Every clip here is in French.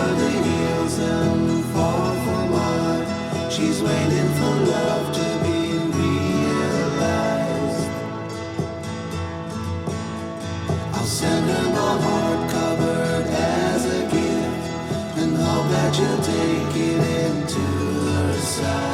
over the hills and far from mine. She's waiting for love to be realized. I'll send her my heart covered as a gift, and hope that you'll take it into her side.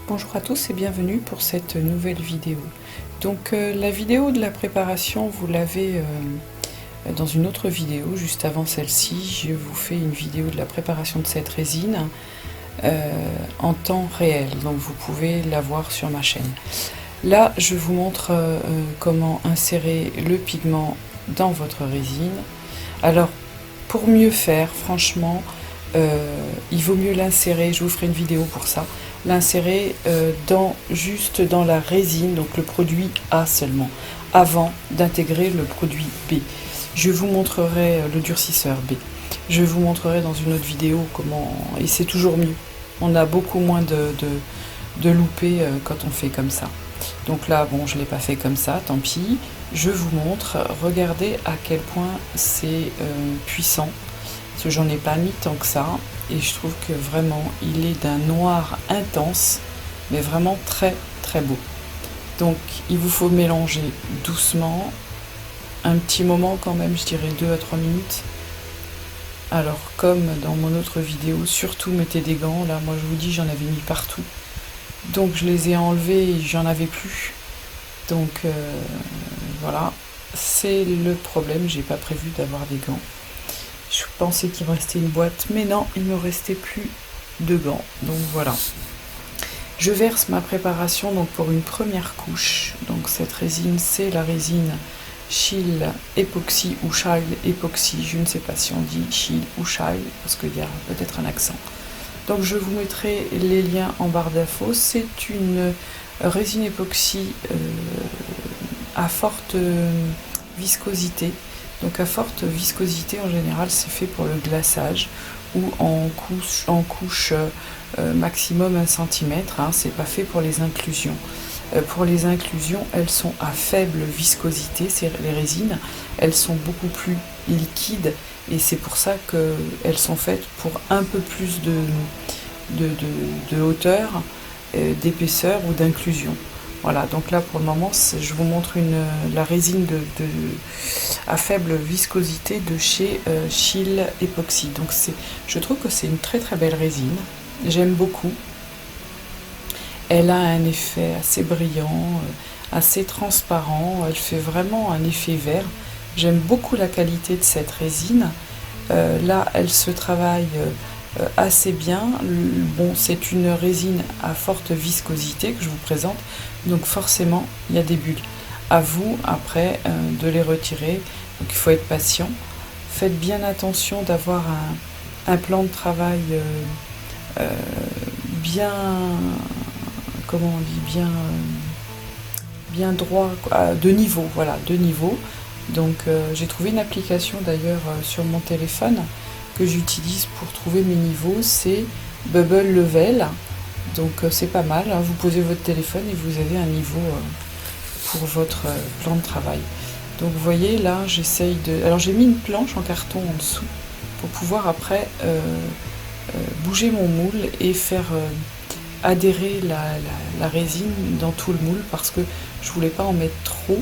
Bonjour à tous et bienvenue pour cette nouvelle vidéo. Donc la vidéo de la préparation, vous l'avez dans une autre vidéo, juste avant celle-ci. Je vous fais une vidéo de la préparation de cette résine en temps réel, donc vous pouvez la voir sur ma chaîne. Là, je vous montre comment insérer le pigment dans votre résine. Alors, pour mieux faire, franchement, il vaut mieux l'insérer, je vous ferai une vidéo pour ça, l'insérer juste dans la résine, donc le produit A seulement, avant d'intégrer le produit B. Je vous montrerai le durcisseur B. Je vous montrerai dans une autre vidéo comment, et c'est toujours mieux. On a beaucoup moins de loupés quand on fait comme ça. Donc là, bon, je ne l'ai pas fait comme ça, tant pis. Je vous montre, regardez à quel point c'est puissant. Parce que j'en ai pas mis tant que ça. Et je trouve que vraiment, il est d'un noir intense, mais vraiment très très beau. Donc, il vous faut mélanger doucement, un petit moment quand même, je dirais 2 à 3 minutes. Alors, comme dans mon autre vidéo, surtout mettez des gants. Là, moi je vous dis, j'en avais mis partout. Donc, je les ai enlevés et j'en avais plus. Donc, voilà, c'est le problème. J'ai pas prévu d'avoir des gants. Je pensais qu'il me restait une boîte, mais non, il ne me restait plus de gants. Donc voilà. Je verse ma préparation donc pour une première couche. Donc cette résine, c'est la résine Sheil Epoxy ou Sheil Epoxy. Je ne sais pas si on dit Sheil ou Sheil, parce qu'il y a peut-être un accent. Donc je vous mettrai les liens en barre d'infos. C'est une résine époxy à forte viscosité. Donc à forte viscosité, en général, c'est fait pour le glaçage ou en couche maximum 1 cm. Hein, c'est pas fait pour les inclusions. Pour les inclusions, elles sont à faible viscosité, les résines. Elles sont beaucoup plus liquides et c'est pour ça qu'elles sont faites pour un peu plus de hauteur, d'épaisseur ou d'inclusion. Voilà, donc là pour le moment, je vous montre la résine à faible viscosité de chez Sheil Epoxy. Donc je trouve que c'est une très très belle résine. J'aime beaucoup. Elle a un effet assez brillant, assez transparent. Elle fait vraiment un effet vert. J'aime beaucoup la qualité de cette résine. Là, elle se travaille assez bien. Bon, c'est une résine à forte viscosité que je vous présente. Donc forcément, il y a des bulles. À vous, après, de les retirer. Donc il faut être patient. Faites bien attention d'avoir un plan de travail bien, comment on dit, bien droit, de niveau, voilà, de niveau. Donc j'ai trouvé une application d'ailleurs sur mon téléphone que j'utilise pour trouver mes niveaux, c'est Bubble Level. Donc c'est pas mal, hein. Vous posez votre téléphone et vous avez un niveau pour votre plan de travail. Donc vous voyez là, j'essaye de... Alors j'ai mis une planche en carton en dessous pour pouvoir après bouger mon moule et faire adhérer la résine dans tout le moule, parce que je voulais pas en mettre trop,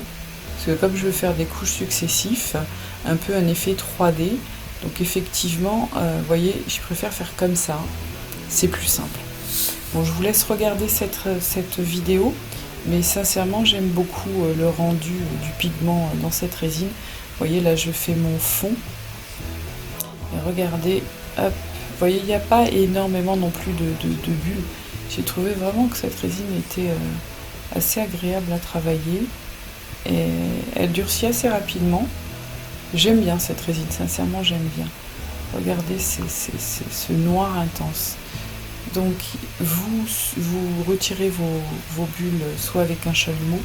parce que comme je veux faire des couches successives, un peu un effet 3D, donc effectivement, vous voyez, je préfère faire comme ça, c'est plus simple. Bon, je vous laisse regarder cette vidéo, mais sincèrement, j'aime beaucoup le rendu du pigment dans cette résine. Vous voyez, là, je fais mon fond. Et regardez, hop, vous voyez, il n'y a pas énormément non plus de bulles. J'ai trouvé vraiment que cette résine était assez agréable à travailler. Et elle durcit assez rapidement. J'aime bien cette résine, sincèrement, j'aime bien. Regardez, c'est ce noir intense. Donc vous retirez vos bulles soit avec un chalumeau,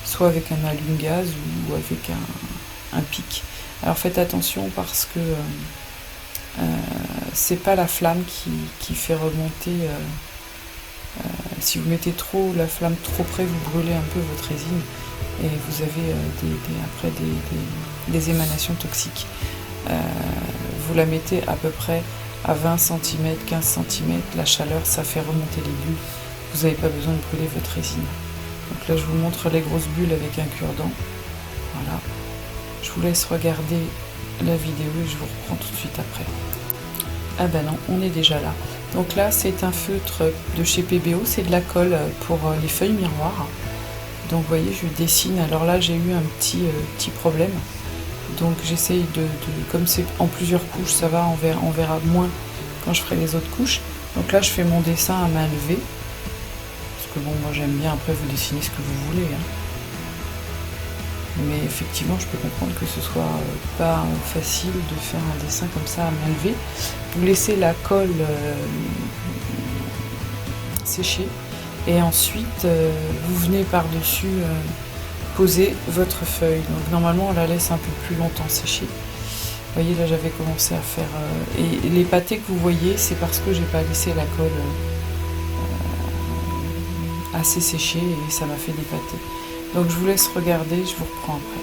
soit avec un allume-gaz ou avec un pic. Alors faites attention parce que c'est pas la flamme qui fait remonter. Si vous mettez trop la flamme trop près, vous brûlez un peu votre résine et vous avez après des émanations toxiques. Vous la mettez à peu près à 20 cm, 15 cm, la chaleur, ça fait remonter les bulles. Vous n'avez pas besoin de brûler votre résine. Donc là, je vous montre les grosses bulles avec un cure-dent. Voilà. Je vous laisse regarder la vidéo et je vous reprends tout de suite après. Ah ben non, on est déjà là. Donc là, c'est un feutre de chez PBO, c'est de la colle pour les feuilles miroirs. Donc vous voyez, je dessine. Alors là, j'ai eu un petit problème. Donc j'essaye comme c'est en plusieurs couches, ça va, on verra moins quand je ferai les autres couches. Donc là je fais mon dessin à main levée, parce que bon, moi j'aime bien, après vous dessinez ce que vous voulez, hein. Mais effectivement je peux comprendre que ce soit pas facile de faire un dessin comme ça à main levée. Vous laissez la colle sécher et ensuite vous venez par-dessus poser votre feuille. Donc normalement on la laisse un peu plus longtemps sécher. Vous voyez, là j'avais commencé à faire... et les pâtés que vous voyez, c'est parce que j'ai pas laissé la colle assez séchée et ça m'a fait des pâtés. Donc je vous laisse regarder, je vous reprends après.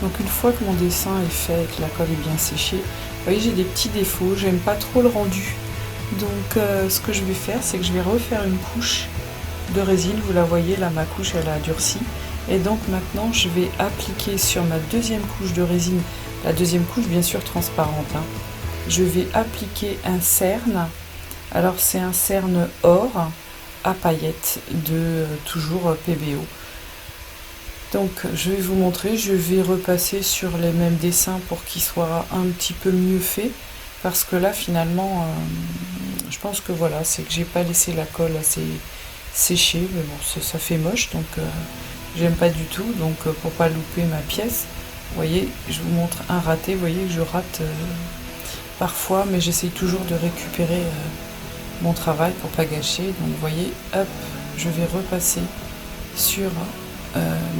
Donc une fois que mon dessin est fait et que la colle est bien séchée, vous voyez j'ai des petits défauts, j'aime pas trop le rendu. Donc ce que je vais faire, c'est que je vais refaire une couche de résine. Vous la voyez là, ma couche elle a durci. Et donc maintenant je vais appliquer sur ma deuxième couche de résine, la deuxième couche bien sûr transparente, hein, je vais appliquer un cerne. Alors c'est un cerne or à paillettes de toujours PBO. Donc je vais vous montrer, je vais repasser sur les mêmes dessins pour qu'ils soient un petit peu mieux faits, parce que là finalement je pense que voilà, c'est que j'ai pas laissé la colle assez sécher, mais bon ça fait moche, donc j'aime pas du tout. Donc pour pas louper ma pièce, vous voyez, je vous montre un raté, vous voyez que je rate parfois, mais j'essaye toujours de récupérer mon travail pour pas gâcher. Donc vous voyez, hop, je vais repasser sur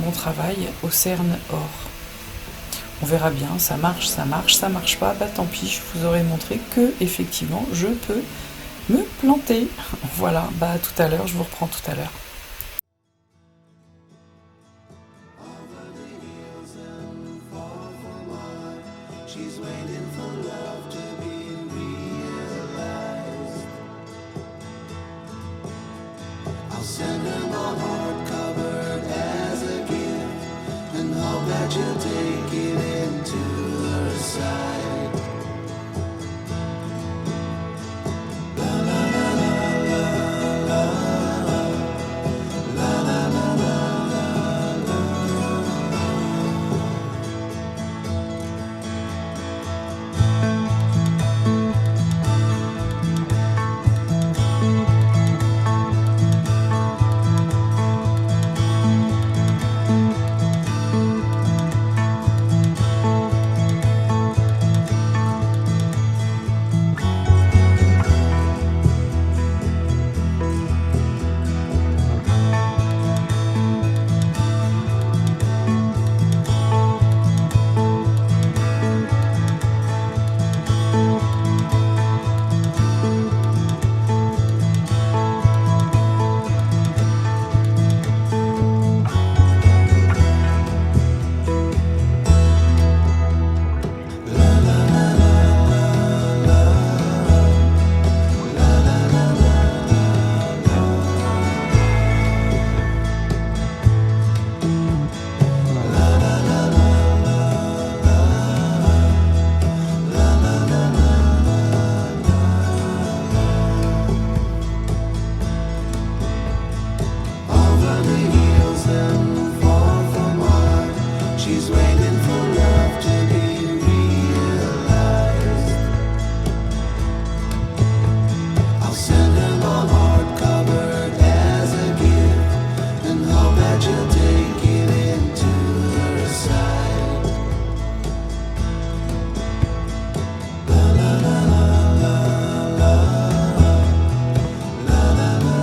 mon travail au cerne or. On verra bien, ça marche, ça marche pas, bah tant pis, je vous aurais montré que effectivement je peux me planter. Voilà, bah à tout à l'heure, je vous reprends tout à l'heure. She's waiting for love to be realized. I'll send her my heart covered as a gift, and hope that you'll take it into her side. La la la la la la la la la la. She's waiting for love to be realized. I'll send her my heart covered as a gift, and hope that you'll take it into her side. La la la la la la la la la la.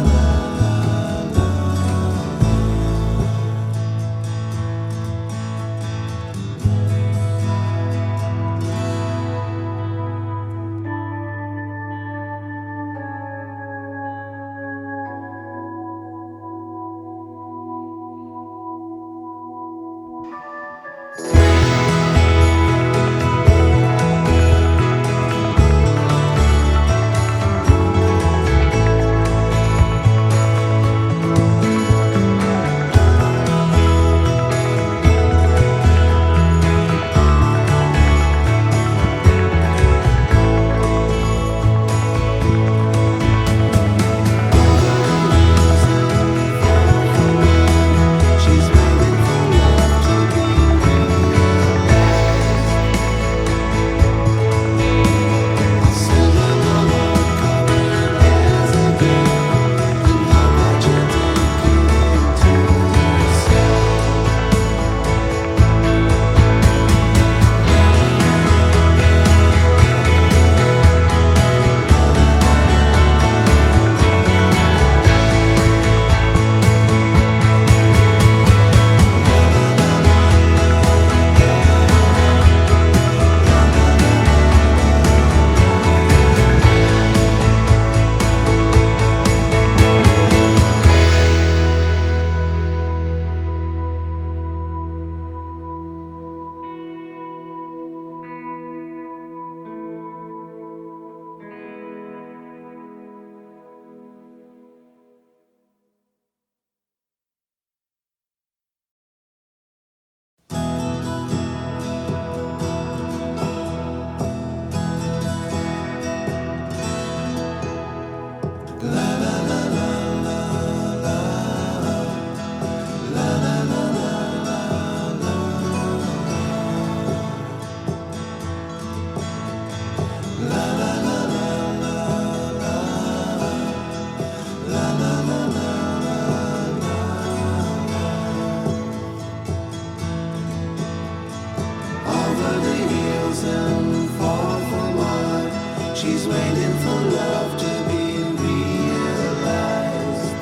over the hills and far from mine. She's waiting for love to be realized.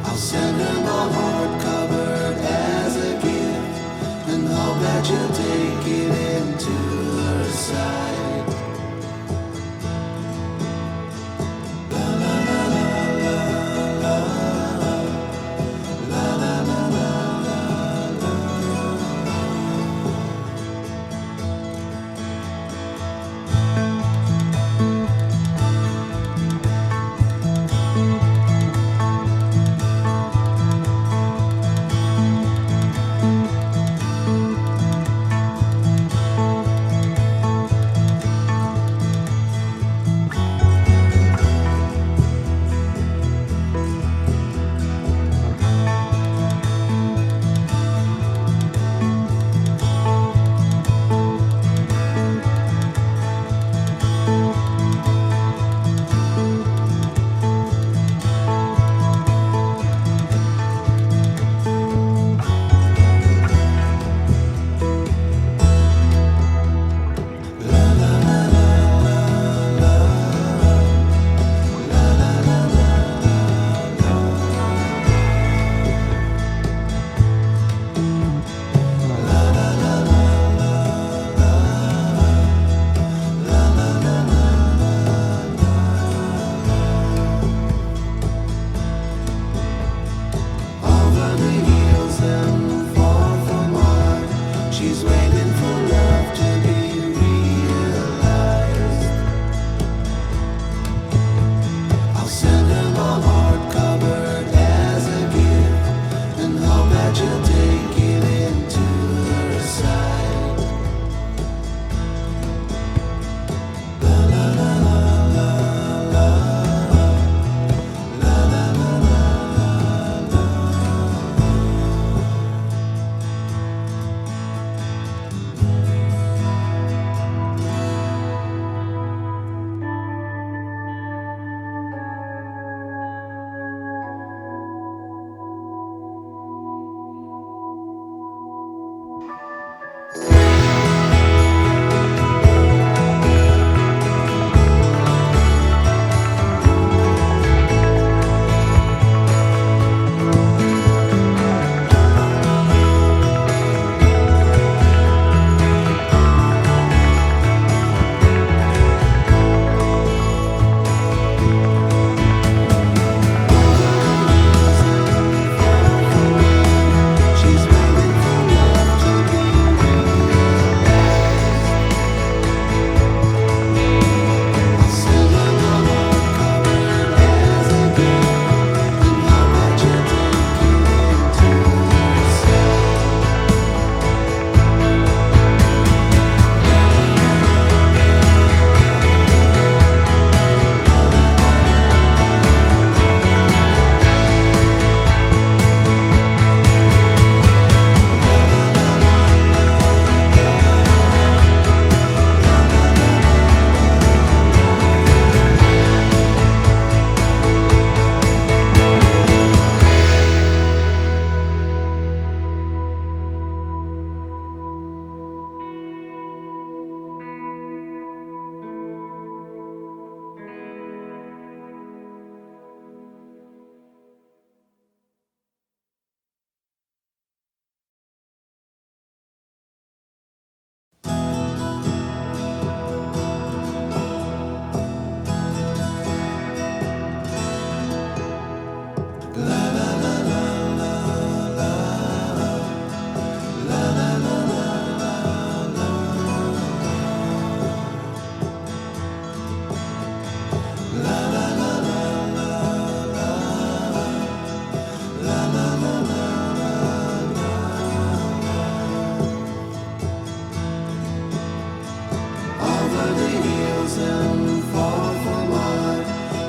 I'll send her my heart covered as a gift, and hope that you'll take it into her side.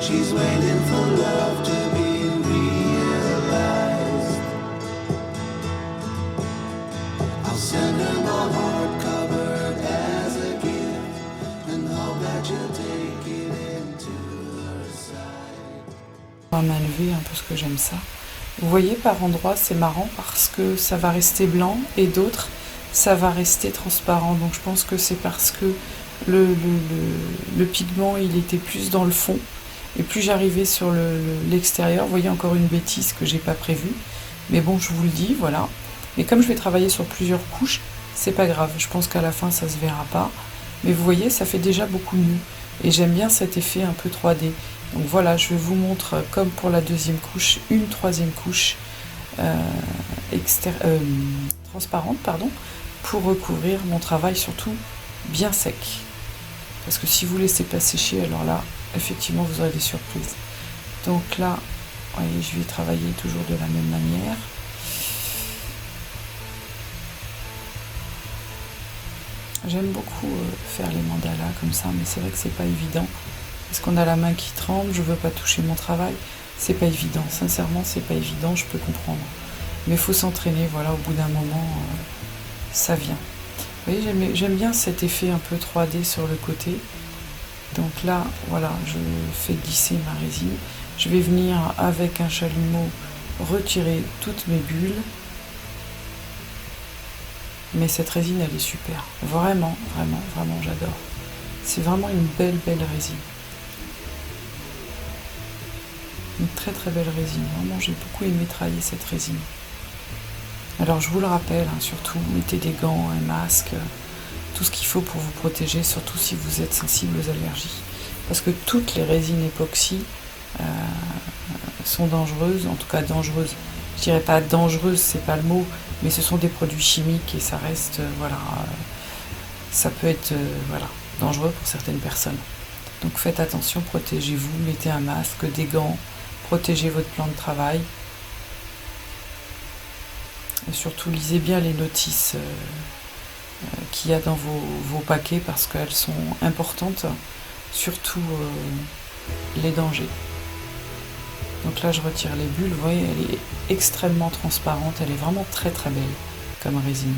She's waiting for love to be realized. I'll send her my heart covered as a gift, and hope that you'll take it into her side. On va m'enlever un peu parce que j'aime ça. Vous voyez, par endroits, c'est marrant parce que ça va rester blanc et d'autres, ça va rester transparent. Donc je pense que c'est parce que le pigment, il était plus dans le fond. Et plus j'arrivais sur l'extérieur, vous voyez encore une bêtise que j'ai pas prévue. Mais bon, je vous le dis, voilà. Mais comme je vais travailler sur plusieurs couches, c'est pas grave. Je pense qu'à la fin, ça se verra pas. Mais vous voyez, ça fait déjà beaucoup mieux. Et j'aime bien cet effet un peu 3D. Donc voilà, je vous montre, comme pour la deuxième couche, une troisième couche transparente, pardon, pour recouvrir mon travail, surtout bien sec. Parce que si vous laissez pas sécher, alors là, effectivement, vous aurez des surprises. Donc là, vous voyez, je vais travailler toujours de la même manière. J'aime beaucoup faire les mandalas comme ça, mais c'est vrai que c'est pas évident. Parce qu'on a la main qui tremble, je veux pas toucher mon travail. C'est pas évident, sincèrement, c'est pas évident, je peux comprendre. Mais il faut s'entraîner, voilà, au bout d'un moment, ça vient. Vous voyez, j'aime bien cet effet un peu 3D sur le côté. Donc là, voilà, je fais glisser ma résine. Je vais venir avec un chalumeau retirer toutes mes bulles. Mais cette résine, elle est super. Vraiment, vraiment, vraiment, j'adore. C'est vraiment une belle, belle résine. Une très, très belle résine. Vraiment, j'ai beaucoup aimé travailler cette résine. Alors, je vous le rappelle, hein, surtout, mettez des gants, un masque, tout ce qu'il faut pour vous protéger, surtout si vous êtes sensible aux allergies. Parce que toutes les résines époxy sont dangereuses, en tout cas dangereuses. Je dirais pas dangereuses, c'est pas le mot, mais ce sont des produits chimiques et ça reste, voilà, ça peut être, voilà, dangereux pour certaines personnes. Donc faites attention, protégez-vous, mettez un masque, des gants, protégez votre plan de travail. Et surtout, lisez bien les notices qu'il y a dans vos paquets parce qu'elles sont importantes, surtout les dangers. Donc là, je retire les bulles. Vous voyez, elle est extrêmement transparente. Elle est vraiment très très belle comme résine.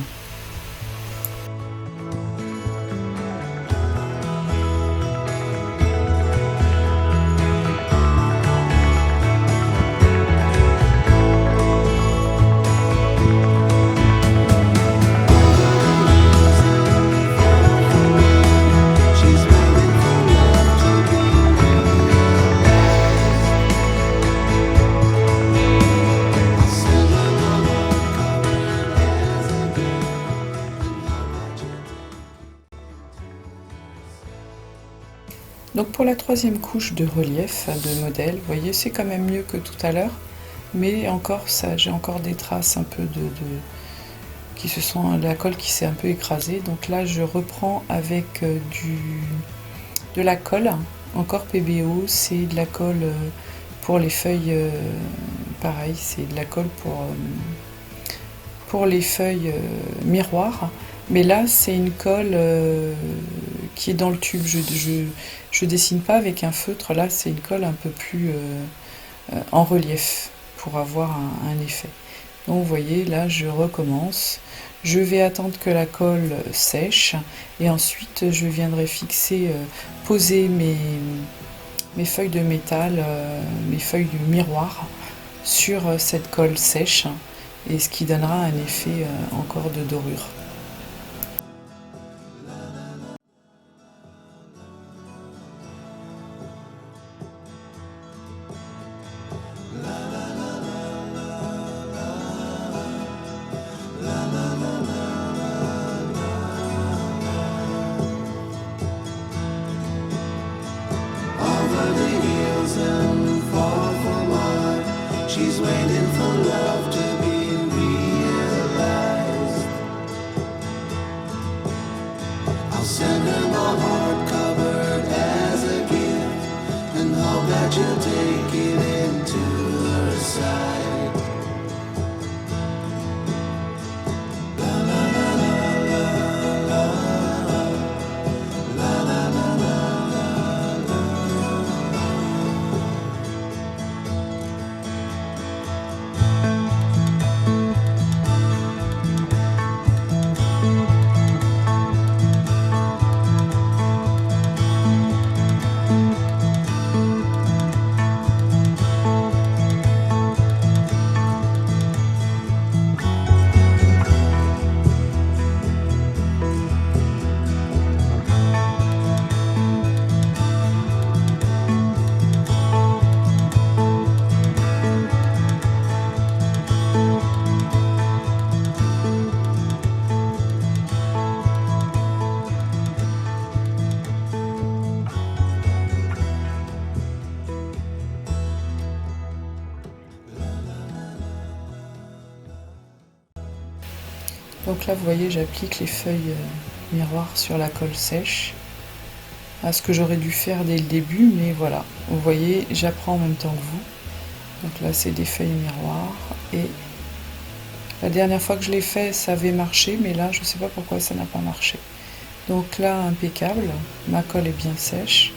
Donc pour la troisième couche de relief de modèle, vous voyez, c'est quand même mieux que tout à l'heure, mais encore ça, j'ai encore des traces un peu qui se sont, la colle qui s'est un peu écrasée. Donc là, je reprends avec de la colle, encore PBO, c'est de la colle pour les feuilles, pareil, c'est de la colle pour les feuilles miroirs. Mais là, c'est une colle qui est dans le tube. Je dessine pas avec un feutre. Là, c'est une colle un peu plus en relief pour avoir un effet. Donc, vous voyez, là, je recommence. Je vais attendre que la colle sèche. Et ensuite, je viendrai fixer, poser mes feuilles de métal, mes feuilles du miroir sur cette colle sèche. Et ce qui donnera un effet encore de dorure. She's waiting for love to be realized. I'll send her my heart covered as a gift and hope that you'll take it into her side. La la la la la la la la la la. Donc là, vous voyez, j'applique les feuilles miroirs sur la colle sèche. À ce que j'aurais dû faire dès le début, mais voilà. Vous voyez, j'apprends en même temps que vous. Donc là, c'est des feuilles miroirs. Et la dernière fois que je l'ai fait, ça avait marché, mais là, je ne sais pas pourquoi ça n'a pas marché. Donc là, impeccable. Ma colle est bien sèche.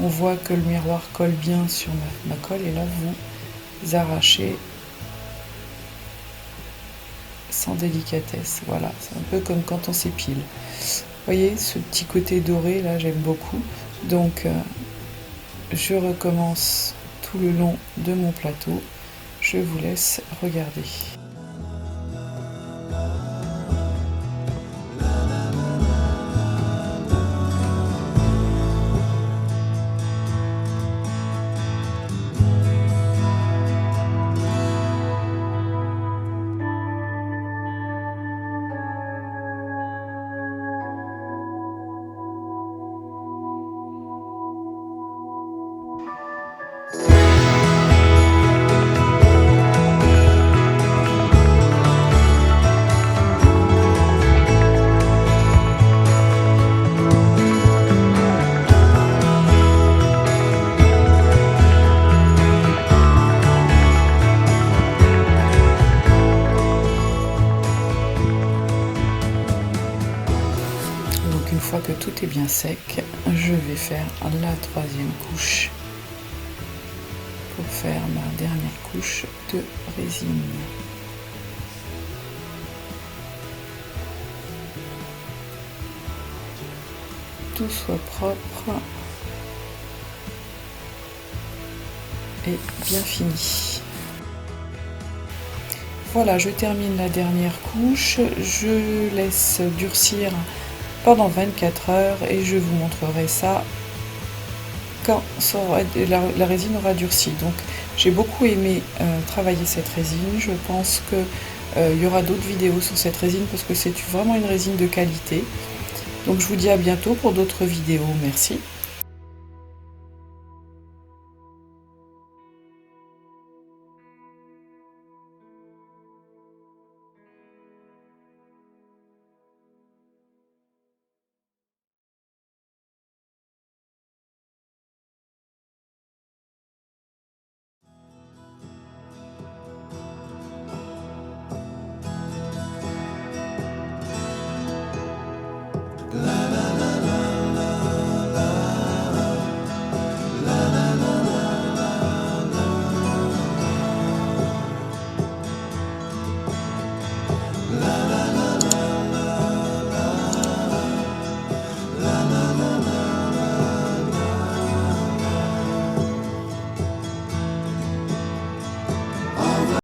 On voit que le miroir colle bien sur ma colle. Et là, vous arrachez sans délicatesse. Voilà, c'est un peu comme quand on s'épile. Vous voyez, ce petit côté doré, là, j'aime beaucoup. Donc, je recommence tout le long de mon plateau. Je vous laisse regarder. Une fois que tout est bien sec, je vais faire la troisième couche pour faire ma dernière couche de résine. Tout soit propre et bien fini. Voilà, je termine la dernière couche, je laisse durcir pendant 24 heures et je vous montrerai ça quand la résine aura durci. Donc j'ai beaucoup aimé travailler cette résine. Je pense qu'il y aura d'autres vidéos sur cette résine parce que c'est vraiment une résine de qualité. Donc je vous dis à bientôt pour d'autres vidéos. Merci.